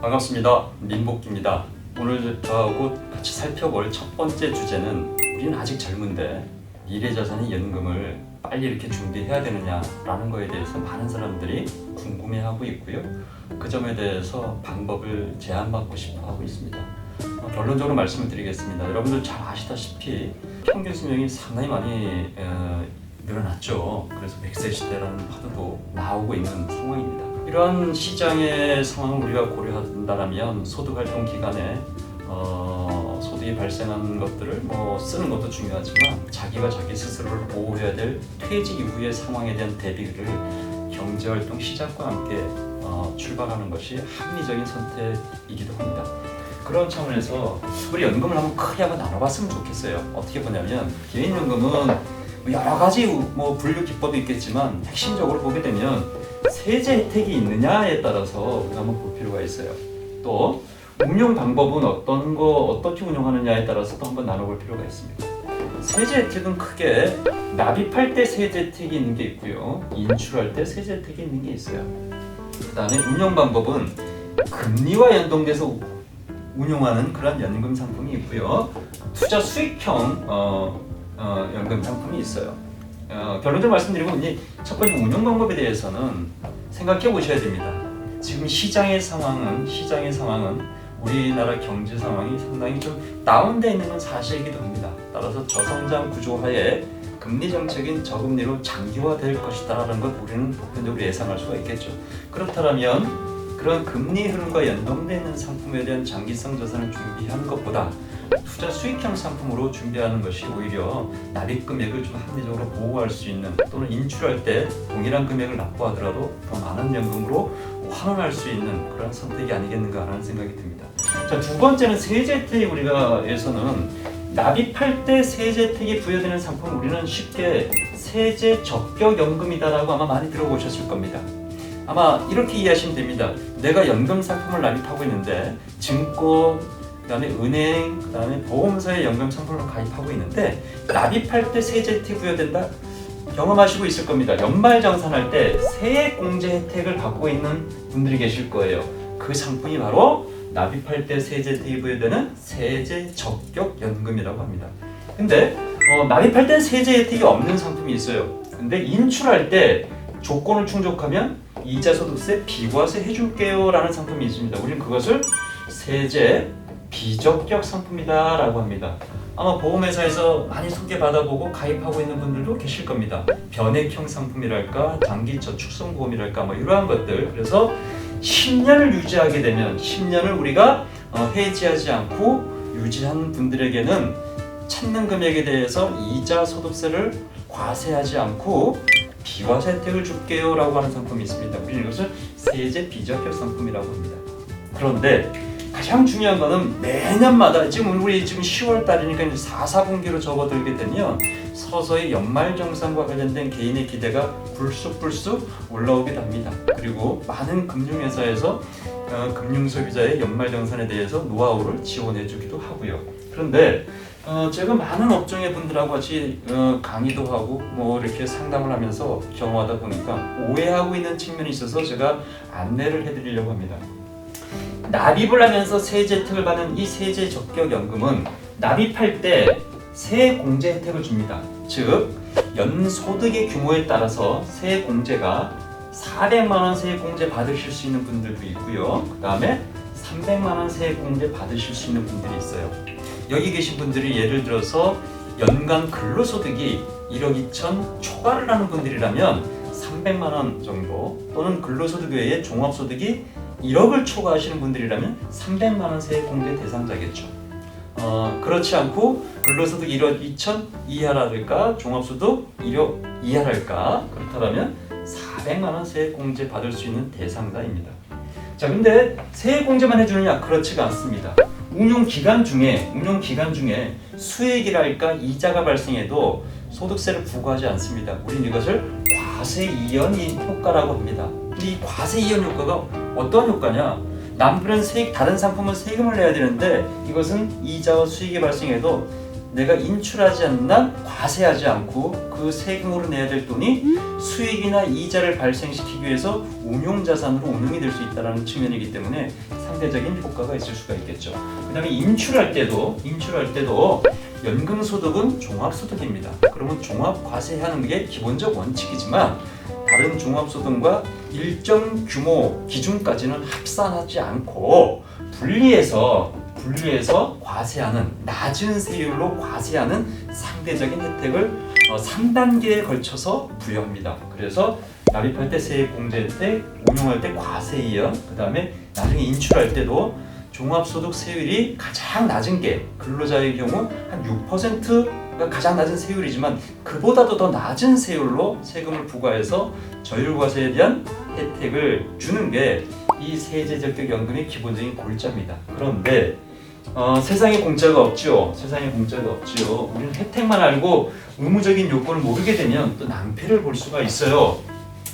반갑습니다. 민복기입니다. 오늘 저하고 같이 살펴볼 첫 번째 주제는 우리는 아직 젊은데 미래자산이 연금을 빨리 이렇게 준비해야 되느냐라는 거에 대해서 많은 사람들이 궁금해하고 있고요. 그 점에 대해서 방법을 제안받고 싶어 하고 있습니다. 결론적으로 말씀을 드리겠습니다. 여러분들 잘 아시다시피 평균 수명이 상당히 많이 늘어났죠. 그래서 100세 시대라는 화두도 나오고 있는 상황입니다. 이러한 시장의 상황을 우리가 고려한다면 소득활동 기간에 소득이 발생한 것들을 쓰는 것도 중요하지만 자기가 자기 스스로를 보호해야 될 퇴직 이후의 상황에 대한 대비를 경제활동 시작과 함께 출발하는 것이 합리적인 선택이기도 합니다. 그런 차원에서 우리 연금을 한번 크게 한번 나눠봤으면 좋겠어요. 어떻게 보냐면 개인연금은 여러 가지 분류 기법이 있겠지만 핵심적으로 보게 되면 세제 혜택이 있느냐에 따라서 우리가 한번 볼 필요가 있어요. 또 운용 방법은 어떻게 운용하느냐에 따라서 또 한번 나눠볼 필요가 있습니다. 세제 혜택은 크게 납입할 때 세제 혜택이 있는 게 있고요, 인출할 때 세제 혜택이 있는 게 있어요. 그 다음에 운용 방법은 금리와 연동돼서 운용하는 그런 연금 상품이 있고요, 투자 수익형 연금 상품이 있어요. 결론적으로 말씀드리면 첫 번째 운용 방법에 대해서는 생각해 보셔야 됩니다. 지금 시장의 상황은 우리나라 경제 상황이 상당히 좀 다운되어 있는 건 사실이기도 합니다. 따라서 저성장 구조하에 금리 정책인 저금리로 장기화될 것이다라는 것 우리는 보편적으로 예상할 수가 있겠죠. 그렇다면 그런 금리 흐름과 연동되어 있는 상품에 대한 장기성 자산을 준비하는 것보다 투자 수익형 상품으로 준비하는 것이 오히려 납입 금액을 좀 합리적으로 보호할 수 있는, 또는 인출할 때 동일한 금액을 납부하더라도 더 많은 연금으로 환원할 수 있는 그런 선택이 아니겠는가라는 생각이 듭니다. 자, 두 번째는 세제 혜택이 우리가에서는 납입할 때 세제 혜택이 부여되는 상품, 우리는 쉽게 세제 적격 연금이다라고 아마 많이 들어보셨을 겁니다. 아마 이렇게 이해하시면 됩니다. 내가 연금 상품을 납입하고 있는데 증권, 그다음에 은행, 그다음에 보험사의 연금 상품을 가입하고 있는데 납입할 때 세제 혜택이 부여된다? 경험하시고 있을 겁니다. 연말정산할 때 세액공제 혜택을 받고 있는 분들이 계실 거예요. 그 상품이 바로 납입할 때 세제 혜택이 부여되는 세제 적격 연금이라고 합니다. 근데 납입할 때 세제 혜택이 없는 상품이 있어요. 근데 인출할 때 조건을 충족하면 이자 소득세 비과세 해줄게요 라는 상품이 있습니다. 우리는 그것을 세제 비적격 상품이다 라고 합니다. 아마 보험회사에서 많이 소개받아보고 가입하고 있는 분들도 계실 겁니다. 변액형 상품이랄까, 장기저축성보험이랄까, 이러한 것들. 그래서 10년을 유지하게 되면 10년을 우리가 해지하지 않고 유지한 분들에게는 찾는 금액에 대해서 이자 소득세를 과세하지 않고 비과세 혜택을 줄게요 라고 하는 상품이 있습니다. 우리는 이것을 세제 비적격 상품이라고 합니다. 그런데 가장 중요한 거는 매년마다, 우리 지금 10월 달이니까 이제 4분기로 접어들게 되면 서서히 연말정산과 관련된 개인의 기대가 불쑥불쑥 올라오기도 합니다. 그리고 많은 금융회사에서 금융소비자의 연말정산에 대해서 노하우를 지원해주기도 하고요. 그런데 제가 많은 업종의 분들하고 같이 강의도 하고 이렇게 상담을 하면서 경험하다 보니까 오해하고 있는 측면이 있어서 제가 안내를 해드리려고 합니다. 납입을 하면서 세제 혜택을 받는 이 세제 적격 연금은 납입할 때 세액공제 혜택을 줍니다. 즉 연소득의 규모에 따라서 세액공제가 400만 원 세액공제 받으실 수 있는 분들도 있고요, 그 다음에 300만 원 세액공제 받으실 수 있는 분들이 있어요. 여기 계신 분들이 예를 들어서 연간 근로소득이 1억 2천 초과를 하는 분들이라면 300만 원 정도, 또는 근로소득 외에 종합소득이 1억을 초과하시는 분들이라면 300만 원 세액공제 대상자겠죠. 그렇지 않고 근로소득 1억 2천 이하랄까, 종합소득 1억 이하랄까, 그렇다면 400만 원 세액공제 받을 수 있는 대상자입니다. 자, 근데 세액공제만 해주느냐? 그렇지가 않습니다. 운용 기간 중에 수익이랄까 이자가 발생해도 소득세를 부과하지 않습니다. 우린 이것을 과세 이연 효과라고 합니다. 이 과세 이연 효과가 어떠한 효과냐? 남들은 다른 상품은 세금을 내야 되는데 이것은 이자와 수익이 발생해도 내가 인출하지 않는 한 과세하지 않고 그 세금으로 내야 될 돈이 수익이나 이자를 발생시키기 위해서 운용자산으로 운용이 될 수 있다는 측면이기 때문에 상대적인 효과가 있을 수가 있겠죠. 그 다음에 인출할 때도 연금소득은 종합소득입니다. 그러면 종합과세하는 게 기본적 원칙이지만 다른 종합소득과 일정 규모 기준까지는 합산하지 않고 분리해서 과세하는, 낮은 세율로 과세하는 상대적인 혜택을 3단계에 걸쳐서 부여합니다. 그래서 납입할 때 세액공제 혜택, 운용할 때 과세 이연, 그 다음에 나중에 인출할 때도 종합소득 세율이 가장 낮은 게 근로자의 경우 한 6%가 가장 낮은 세율이지만 그보다도 더 낮은 세율로 세금을 부과해서 저율과세에 대한 혜택을 주는 게 이 세제적격연금의 기본적인 골자입니다. 그런데 세상에 공짜가 없죠. 우리는 혜택만 알고 의무적인 요건을 모르게 되면 또 낭패를 볼 수가 있어요.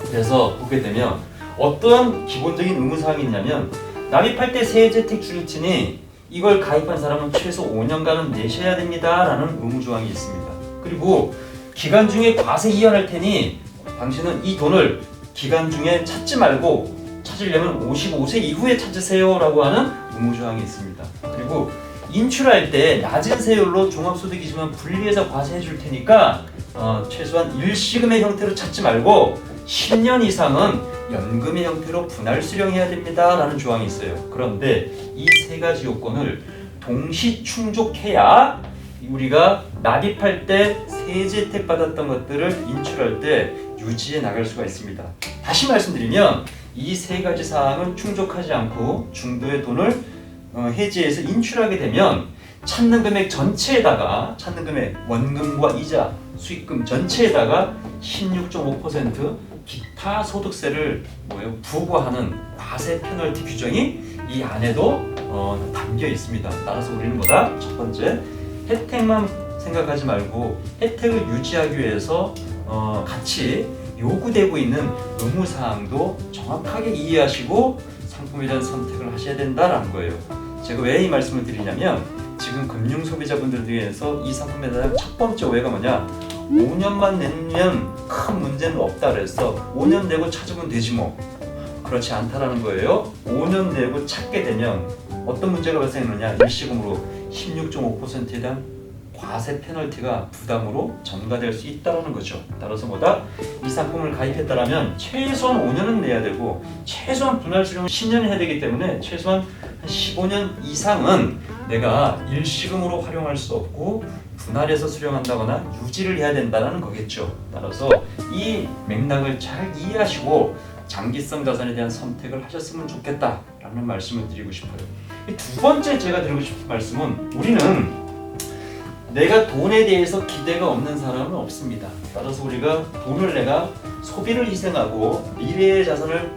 그래서 보게 되면 어떤 기본적인 의무사항이 있냐면 납입할 때 세제혜택 줄일 테니 이걸 가입한 사람은 최소 5년간은 내셔야 됩니다 라는 의무조항이 있습니다. 그리고 기간 중에 과세 이연할 테니 당신은 이 돈을 기간 중에 찾지 말고 찾으려면 55세 이후에 찾으세요 라고 하는 의무조항이 있습니다. 그리고 인출할 때 낮은 세율로 종합소득이지만 분리해서 과세해 줄 테니까 최소한 일시금의 형태로 찾지 말고 10년 이상은 연금의 형태로 분할 수령해야 됩니다 라는 조항이 있어요. 그런데 이 세 가지 요건을 동시 충족해야 우리가 납입할 때 세제 혜택 받았던 것들을 인출할 때 유지해 나갈 수가 있습니다. 다시 말씀드리면 이 세 가지 사항을 충족하지 않고 중도의 돈을 해지해서 인출하게 되면 찾는 금액 전체에다가 원금과 이자, 수익금 전체에다가 16.5% 기타 소득세를 부과하는 과세 페널티 규정이 이 안에도 담겨 있습니다. 따라서 우리는 뭐다? 첫 번째, 혜택만 생각하지 말고 혜택을 유지하기 위해서 같이 요구되고 있는 의무사항도 정확하게 이해하시고 상품에 대한 선택을 하셔야 된다라는 거예요. 제가 왜 이 말씀을 드리냐면 지금 금융소비자분들 중에서 이 상품에 대한 첫 번째 오해가 뭐냐, 5년만 내면 큰 문제는 없다 그래서 5년 내고 찾으면 되지 뭐. 그렇지 않다라는 거예요. 5년 내고 찾게 되면 어떤 문제가 발생하느냐, 일시금으로 16.5%에 대한 과세 페널티가 부담으로 전가될 수 있다는 거죠. 따라서 뭐다? 이 상품을 가입했다라면 최소한 5년은 내야 되고 최소한 분할 수령은 10년 해야 되기 때문에 최소한 한 15년 이상은 내가 일시금으로 활용할 수 없고 분할해서 수령한다거나 유지를 해야 된다는 거겠죠. 따라서 이 맥락을 잘 이해하시고 장기성 자산에 대한 선택을 하셨으면 좋겠다라는 말씀을 드리고 싶어요. 두 번째 제가 드리고 싶은 말씀은 우리는 내가 돈에 대해서 기대가 없는 사람은 없습니다. 따라서 우리가 돈을 내가 소비를 희생하고 미래의 자산을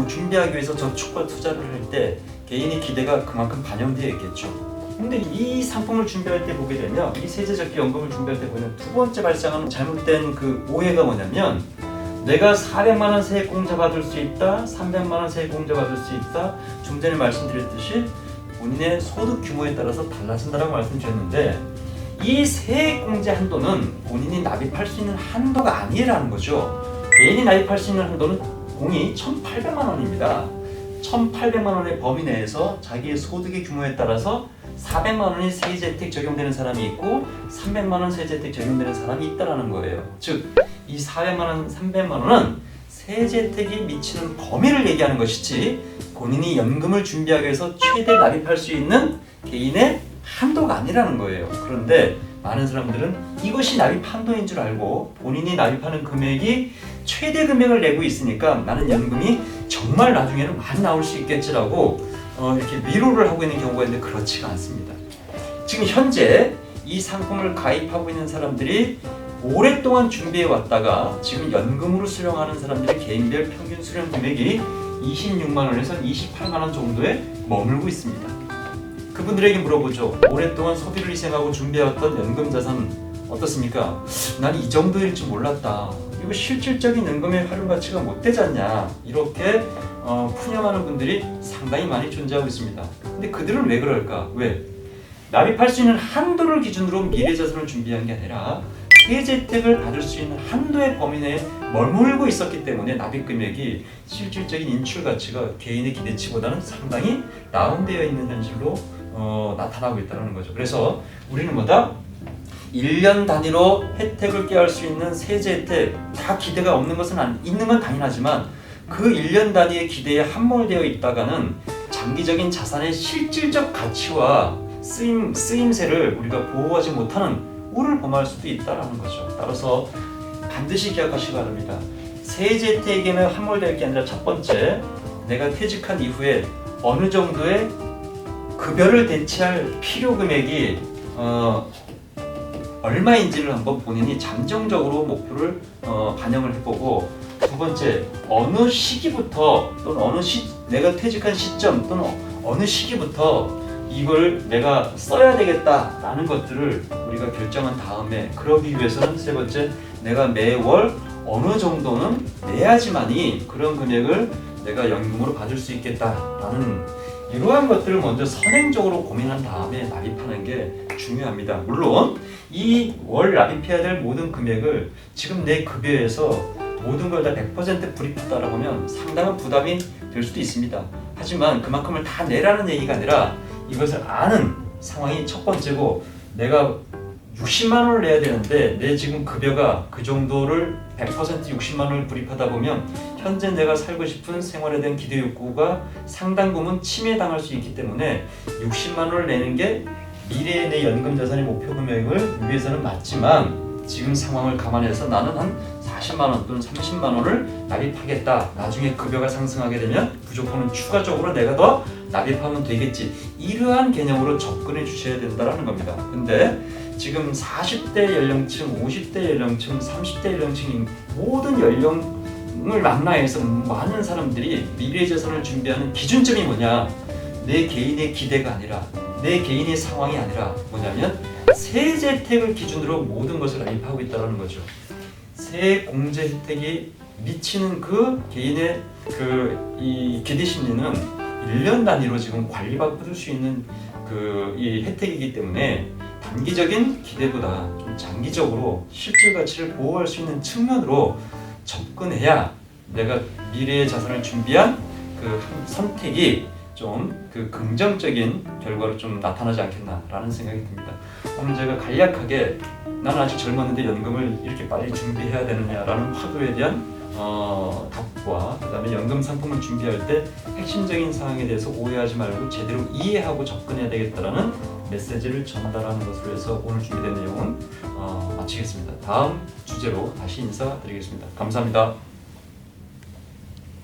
준비하기 위해서 저축과 투자를 할 때 개인의 기대가 그만큼 반영되어 있겠죠. 근데 이 상품을 준비할 때 보게 되면 이 세제적격연금을 준비할 때 보면 두 번째 발생하는 잘못된 그 오해가 뭐냐면 내가 400만 원 세액공제 받을 수 있다, 300만 원 세액공제 받을 수 있다. 좀 전에 말씀드렸듯이 본인의 소득 규모에 따라서 달라진다라고 말씀드렸는데 이 세액공제 한도는 본인이 납입할 수 있는 한도가 아니라는 거죠. 개인이 납입할 수 있는 한도는 공이 1,800만 원입니다. 1,800만 원의 범위 내에서 자기의 소득의 규모에 따라서 400만 원이 세제 혜택 적용되는 사람이 있고 300만 원 세제 혜택 적용되는 사람이 있다는 거예요. 즉, 이 400만 원, 300만 원은 세제 혜택이 미치는 범위를 얘기하는 것이지 본인이 연금을 준비하기 위해서 최대 납입할 수 있는 개인의 한도가 아니라는 거예요. 그런데 많은 사람들은 이것이 납입 한도인 줄 알고 본인이 납입하는 금액이 최대 금액을 내고 있으니까 나는 연금이 정말 나중에는 많이 나올 수 있겠지라고 이렇게 위로를 하고 있는 경우가 있는데 그렇지가 않습니다. 지금 현재 이 상품을 가입하고 있는 사람들이 오랫동안 준비해 왔다가 지금 연금으로 수령하는 사람들의 개인별 평균 수령 금액이 26만 원에서 28만 원 정도에 머물고 있습니다. 그분들에게 물어보죠. 오랫동안 소비를 희생하고 준비해왔던 연금 자산 어떻습니까? 난 이 정도일 줄 몰랐다. 이거 실질적인 연금의 활용 가치가 못 되지 않냐. 이렇게 푸념하는 분들이 상당히 많이 존재하고 있습니다. 근데 그들은 왜 그럴까? 왜? 납입할 수 있는 한도를 기준으로 미래자산을 준비한 게 아니라 세제 혜택을 받을 수 있는 한도의 범위 내에 머물고 있었기 때문에 납입 금액이 실질적인 인출 가치가 개인의 기대치보다는 상당히 다운되어 있는 현실로 나타나고 있다는 거죠. 그래서 우리는 뭐다? 1년 단위로 혜택을 꾀할 수 있는 세제 혜택 다 기대가 없는 것은 있는 건 당연하지만 그 1년 단위의 기대에 함몰되어 있다가는 장기적인 자산의 실질적 가치와 쓰임새를 우리가 보호하지 못하는 우를 범할 수도 있다는 거죠. 따라서 반드시 기억하시기 바랍니다. 세제 혜택에는 함몰될 게 아니라 첫 번째, 내가 퇴직한 이후에 어느 정도의 급여를 대체할 필요 금액이 얼마인지를 한번 본인이 잠정적으로 목표를 반영을 해보고, 두 번째, 어느 시기부터 또는 내가 퇴직한 시점 또는 어느 시기부터 이걸 내가 써야 되겠다라는 것들을 우리가 결정한 다음에, 그러기 위해서는 세 번째, 내가 매월 어느 정도는 내야지만이 그런 금액을 내가 연금으로 받을 수 있겠다라는 이러한 것들을 먼저 선행적으로 고민한 다음에 납입하는 게 중요합니다. 물론 이 월 납입해야 될 모든 금액을 지금 내 급여에서 모든 걸 다 100% 불입하다라고 하면 상당한 부담이 될 수도 있습니다. 하지만 그만큼을 다 내라는 얘기가 아니라 이것을 아는 상황이 첫 번째고, 내가 60만 원을 내야 되는데 내 지금 급여가 그 정도를 100% 60만 원을 불입하다 보면 현재 내가 살고 싶은 생활에 대한 기대 욕구가 상당 부분 침해당할 수 있기 때문에 60만 원을 내는 게 미래의 내 연금 자산의 목표 금액을 위해서는 맞지만, 지금 상황을 감안해서 나는 한 40만 원 또는 30만 원을 납입하겠다. 나중에 급여가 상승하게 되면 그 조건은 추가적으로 내가 더 납입하면 되겠지. 이러한 개념으로 접근해 주셔야 된다는 겁니다. 근데 지금 40대 연령층, 50대 연령층, 30대 연령층인 모든 연령을 망라해서 많은 사람들이 미래재산을 준비하는 기준점이 뭐냐? 내 개인의 기대가 아니라, 내 개인의 상황이 아니라 뭐냐면 세제 혜택을 기준으로 모든 것을 납입하고 있다는 거죠. 세 공제 혜택이 미치는 그 개인의 이 기대 심리는 1년 단위로 지금 관리받을 수 있는 이 혜택이기 때문에 단기적인 기대보다 좀 장기적으로 실질 가치를 보호할 수 있는 측면으로 접근해야 내가 미래의 자산을 준비한 그 선택이 좀 긍정적인 결과로 좀 나타나지 않겠나라는 생각이 듭니다. 오늘 제가 간략하게 나는 아직 젊었는데 연금을 이렇게 빨리 준비해야 되느냐라는 화두에 대한 답과, 그 다음에 연금 상품을 준비할 때 핵심적인 사항에 대해서 오해하지 말고 제대로 이해하고 접근해야 되겠다라는 메시지를 전달하는 것으로 해서 오늘 준비된 내용은 마치겠습니다. 다음 주제로 다시 인사드리겠습니다. 감사합니다.